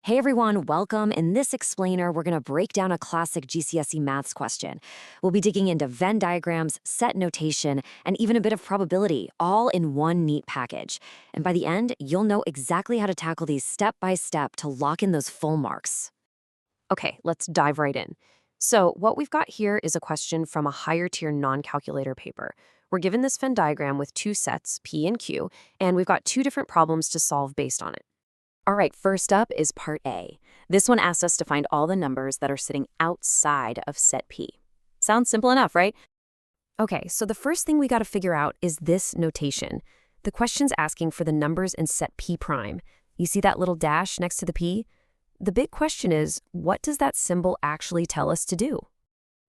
Hey everyone, welcome. In this explainer, we're going to break down a classic GCSE maths question. We'll be digging into Venn diagrams, set notation, and even a bit of probability, all in one neat package. And by the end, you'll know exactly how to tackle these step by step to lock in those full marks. Okay, let's dive right in. So what we've got here is a question from a higher tier non-calculator paper. We're given this Venn diagram with two sets, P and Q, and we've got two different problems to solve based on it. All right, first up is part A. This one asks us to find all the numbers that are sitting outside of set P. Sounds simple enough, right? Okay, so the first thing we got to figure out is this notation. The question's asking for the numbers in set P prime. You see that little dash next to the P? The big question is, what does that symbol actually tell us to do?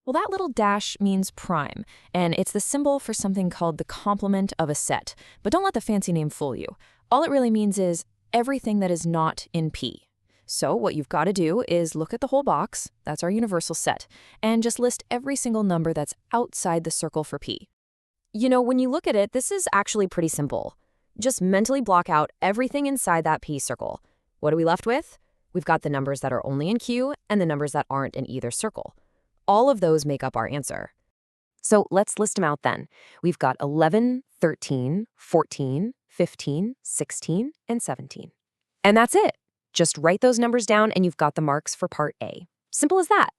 Well, that little dash means prime, and it's the symbol for something called the complement of a set. But don't let the fancy name fool you. All it really means is everything that is not in P. So what you've got to do is look at the whole box, that's our universal set, and just list every single number that's outside the circle for P. You know, when you look at it, this is actually pretty simple. Just mentally block out everything inside that P circle. What are we left with? We've got the numbers that are only in Q and the numbers that aren't in either circle. All of those make up our answer. So let's list them out then. We've got 11, 13, 14, 15, 16, and 17. And that's it. Just write those numbers down and you've got the marks for part A. Simple as that.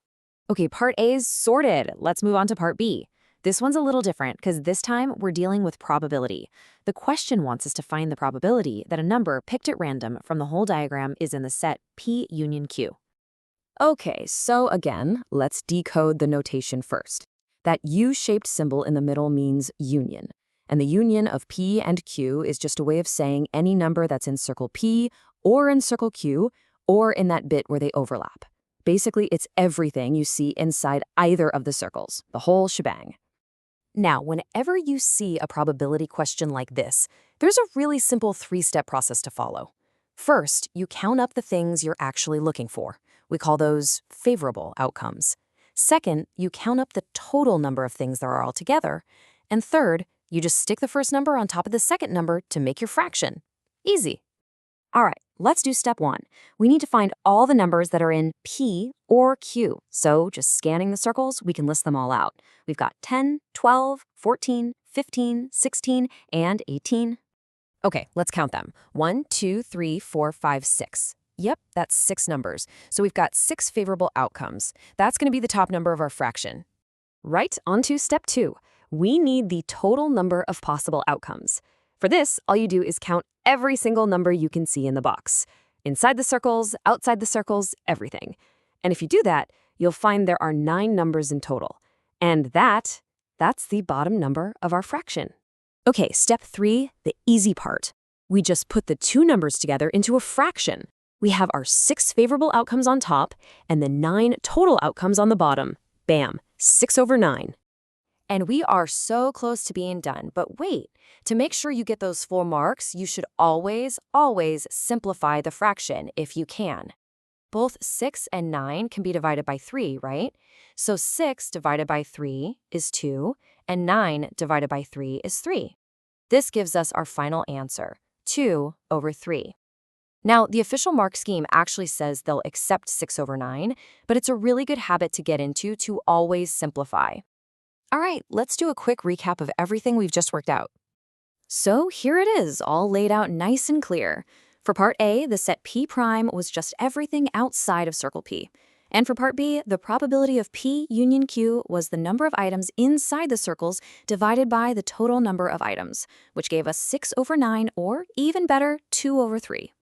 Okay, part A is sorted. Let's move on to part B. This one's a little different because this time we're dealing with probability. The question wants us to find the probability that a number picked at random from the whole diagram is in the set P union Q. Okay, so again, let's decode the notation first. That U-shaped symbol in the middle means union. And the union of P and Q is just a way of saying any number that's in circle P or in circle Q or in that bit where they overlap. Basically, it's everything you see inside either of the circles, the whole shebang. Now, whenever you see a probability question like this, there's a really simple three-step process to follow. First, you count up the things you're actually looking for. We call those favorable outcomes. Second, you count up the total number of things there are altogether. And third, you just stick the first number on top of the second number to make your fraction. Easy. All right, let's do step one. We need to find all the numbers that are in P or Q. So just scanning the circles, we can list them all out. We've got 10, 12, 14, 15, 16, and 18. Okay, let's count them. 1, 2, 3, 4, 5, 6. Yep, that's 6 numbers. So we've got 6 favorable outcomes. That's going to be the top number of our fraction. Right, on to step 2. We need the total number of possible outcomes. For this, all you do is count every single number you can see in the box. Inside the circles, outside the circles, everything. And if you do that, you'll find there are 9 numbers in total. And that's the bottom number of our fraction. Okay, step 3, the easy part. We just put the two numbers together into a fraction. We have our 6 favorable outcomes on top and the 9 total outcomes on the bottom. Bam, 6/9. And we are so close to being done. But wait, to make sure you get those full marks, you should always simplify the fraction if you can. Both 6 and 9 can be divided by 3, right? So 6 divided by 3 is 2, and 9 divided by 3 is 3. This gives us our final answer, 2/3. Now, the official mark scheme actually says they'll accept 6/9, but it's a really good habit to get into to always simplify. All right, let's do a quick recap of everything we've just worked out. So here it is, all laid out nice and clear. For part A, the set P prime was just everything outside of circle P. And for part B, the probability of P union Q was the number of items inside the circles divided by the total number of items, which gave us 6/9 or, even better, 2/3.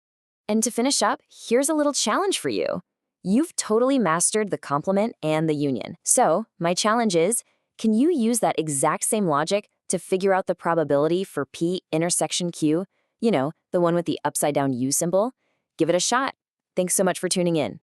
And to finish up, here's a little challenge for you. You've totally mastered the complement and the union. So my challenge is, can you use that exact same logic to figure out the probability for P intersection Q? You know, the one with the upside down U symbol? Give it a shot. Thanks so much for tuning in.